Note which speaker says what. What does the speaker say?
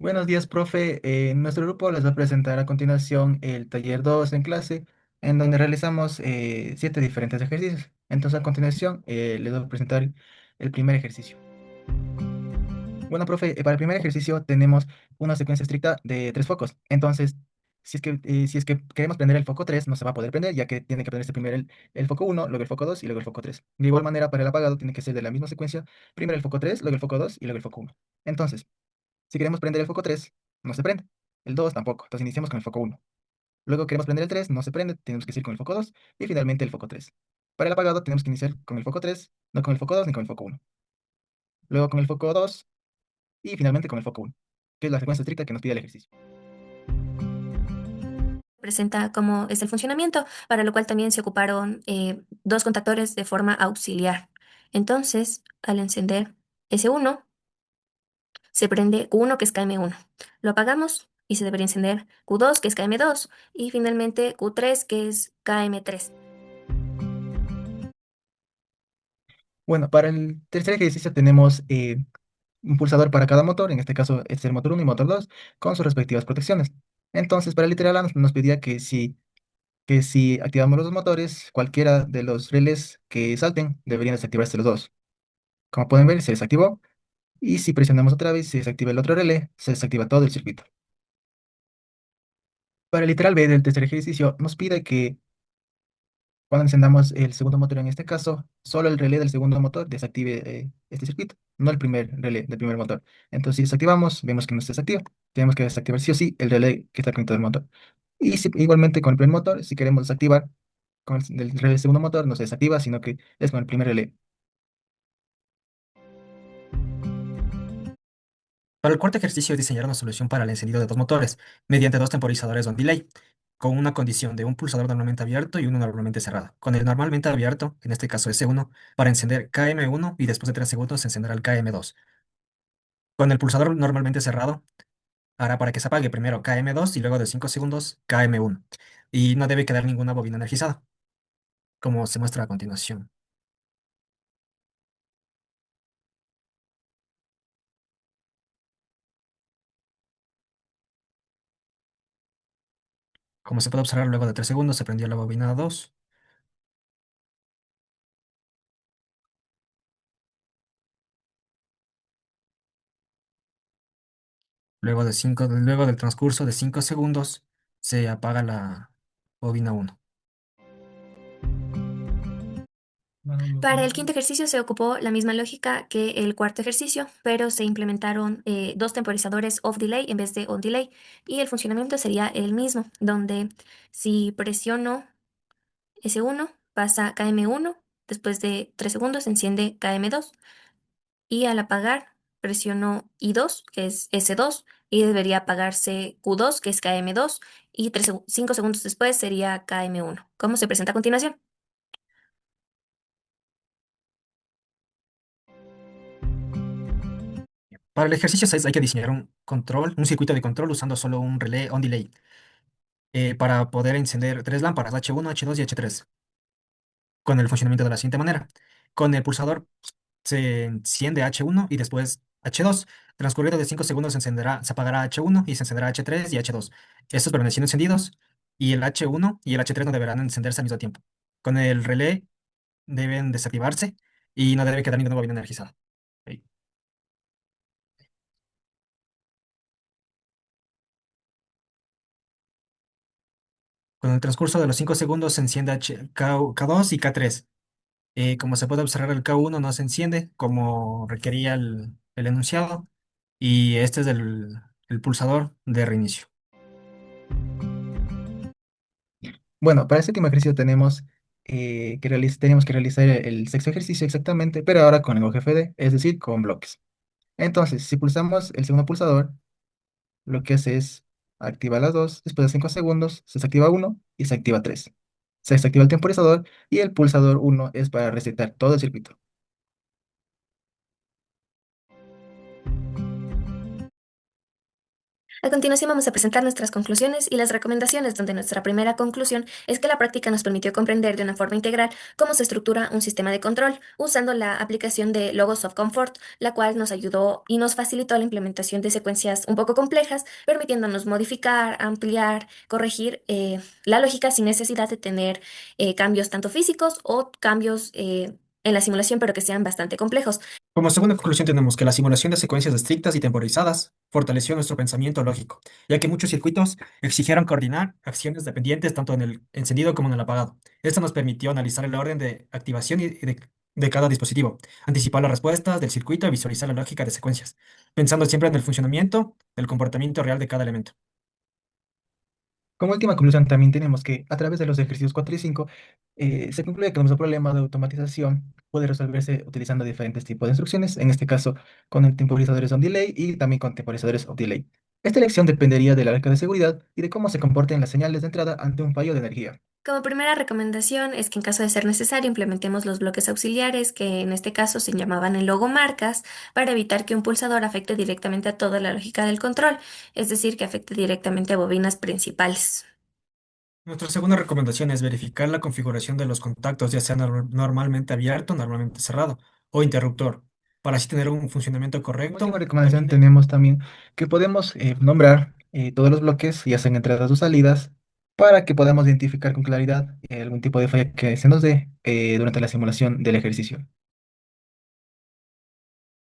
Speaker 1: Buenos días, profe. Nuestro grupo les va a presentar a continuación el taller 2 en clase, en donde realizamos 7 diferentes ejercicios. Entonces, a continuación, les voy a presentar el primer ejercicio. Bueno, profe, para el primer ejercicio tenemos una secuencia estricta de 3 focos. Entonces, si es que queremos prender el foco 3 no se va a poder prender, ya que tiene que prenderse primero el foco uno, luego el foco 2 y luego el foco 3. De igual manera, para el apagado tiene que ser de la misma secuencia, primero el foco 3, luego el foco 2 y luego el foco uno. Entonces, si queremos prender el foco 3 no se prende. El 2 tampoco. Entonces iniciamos con el foco uno. Luego queremos prender el 3 no se prende. Tenemos que seguir con el foco 2 y finalmente el foco 3. Para el apagado tenemos que iniciar con el foco 3 no con el foco 2 ni con el foco uno. Luego con el foco 2 y finalmente con el foco uno, que es la secuencia estricta que nos pide el ejercicio.
Speaker 2: Presenta cómo es el funcionamiento, para lo cual también se ocuparon dos contactores de forma auxiliar. Entonces, al encender S1, se prende Q1, que es KM1. Lo apagamos y se debería encender Q2, que es KM2, y finalmente Q3, que es KM3.
Speaker 1: Bueno, para el tercer ejercicio tenemos un pulsador para cada motor. En este caso es el motor uno y motor 2 con sus respectivas protecciones. Entonces, para el literal A nos pedía que si activamos los dos motores, cualquiera de los relés que salten deberían desactivarse los dos. Como pueden ver, se desactivó. Y si presionamos otra vez, se desactiva el otro relé, se desactiva todo el circuito. Para el literal B del tercer ejercicio, nos pide que cuando encendamos el segundo motor, en este caso, solo el relé del segundo motor desactive este circuito, no el primer relé del primer motor. Entonces, si desactivamos, vemos que no se desactiva. Tenemos que desactivar sí o sí el relé que está conectado al motor. Y igualmente con el primer motor, si queremos desactivar con el relé del segundo motor, no se desactiva, sino que es con el primer relé.
Speaker 3: Para el cuarto ejercicio, diseñar una solución para el encendido de dos motores mediante dos temporizadores on delay, con una condición de un pulsador normalmente abierto y uno normalmente cerrado. Con el normalmente abierto, en este caso S1, para encender KM1 y después de 3 segundos se encenderá el KM2. Con el pulsador normalmente cerrado, hará para que se apague primero KM2 y luego de 5 segundos KM1. Y no debe quedar ninguna bobina energizada, como se muestra a continuación. Como se puede observar, luego de 3 segundos se prendió la bobina 2. Luego del transcurso de 5 segundos, se apaga la bobina 1.
Speaker 2: Para el quinto ejercicio se ocupó la misma lógica que el cuarto ejercicio, pero se implementaron dos temporizadores off delay en vez de on delay, y el funcionamiento sería el mismo, donde si presiono S1 pasa KM1, después de 3 segundos enciende KM2, y al apagar presiono I2, que es S2, y debería apagarse Q2, que es KM2, y 5 segundos después sería KM1. ¿Cómo se presenta a continuación?
Speaker 3: Para el ejercicio 6 hay que diseñar un circuito de control usando solo un relé on delay para poder encender tres lámparas H1, H2 y H3 con el funcionamiento de la siguiente manera. Con el pulsador se enciende H1 y después H2. Transcurrido de 5 segundos se apagará H1 y se encenderá H3 y H2. Estos permaneciendo encendidos y el H1 y el H3 no deberán encenderse al mismo tiempo. Con el relé deben desactivarse y no debe quedar ninguna bobina energizada. Ok. Con el transcurso de los 5 segundos se enciende K2 y K3. Como se puede observar, el K1 no se enciende como requería el enunciado y este es el pulsador de reinicio.
Speaker 1: Bueno, para este último ejercicio tenemos que realizar el sexto ejercicio exactamente, pero ahora con el GFD, es decir, con bloques. Entonces, si pulsamos el segundo pulsador, lo que hace es activar las dos, después de 5 segundos se desactiva uno y se activa 3. Se desactiva el temporizador y el pulsador uno es para resetar todo el circuito.
Speaker 2: A continuación vamos a presentar nuestras conclusiones y las recomendaciones, donde nuestra primera conclusión es que la práctica nos permitió comprender de una forma integral cómo se estructura un sistema de control, usando la aplicación de Logos of Comfort, la cual nos ayudó y nos facilitó la implementación de secuencias un poco complejas, permitiéndonos modificar, ampliar, corregir la lógica sin necesidad de tener cambios tanto físicos o cambios en la simulación, pero que sean bastante complejos.
Speaker 3: Como segunda conclusión tenemos que la simulación de secuencias estrictas y temporizadas fortaleció nuestro pensamiento lógico, ya que muchos circuitos exigieron coordinar acciones dependientes tanto en el encendido como en el apagado. Esto nos permitió analizar el orden de activación de cada dispositivo, anticipar las respuestas del circuito y visualizar la lógica de secuencias, pensando siempre en el funcionamiento del comportamiento real de cada elemento.
Speaker 1: Como última conclusión, también tenemos que a través de los ejercicios 4 y 5 se concluye que nuestro problema de automatización puede resolverse utilizando diferentes tipos de instrucciones, en este caso con el temporizadores on delay y también con temporizadores off delay. Esta elección dependería de la arca de seguridad y de cómo se comporten las señales de entrada ante un fallo de energía.
Speaker 2: Como primera recomendación es que en caso de ser necesario implementemos los bloques auxiliares, que en este caso se llamaban en logomarcas, para evitar que un pulsador afecte directamente a toda la lógica del control, es decir, que afecte directamente a bobinas principales.
Speaker 3: Nuestra segunda recomendación es verificar la configuración de los contactos, ya sea normalmente abierto, normalmente cerrado o interruptor, para así tener un funcionamiento
Speaker 1: Como última
Speaker 3: correcto.
Speaker 1: recomendación
Speaker 3: También
Speaker 1: tenemos también que podemos nombrar todos los bloques, ya sean entradas o salidas, para que podamos identificar con claridad algún tipo de falla que se nos dé durante la simulación del ejercicio.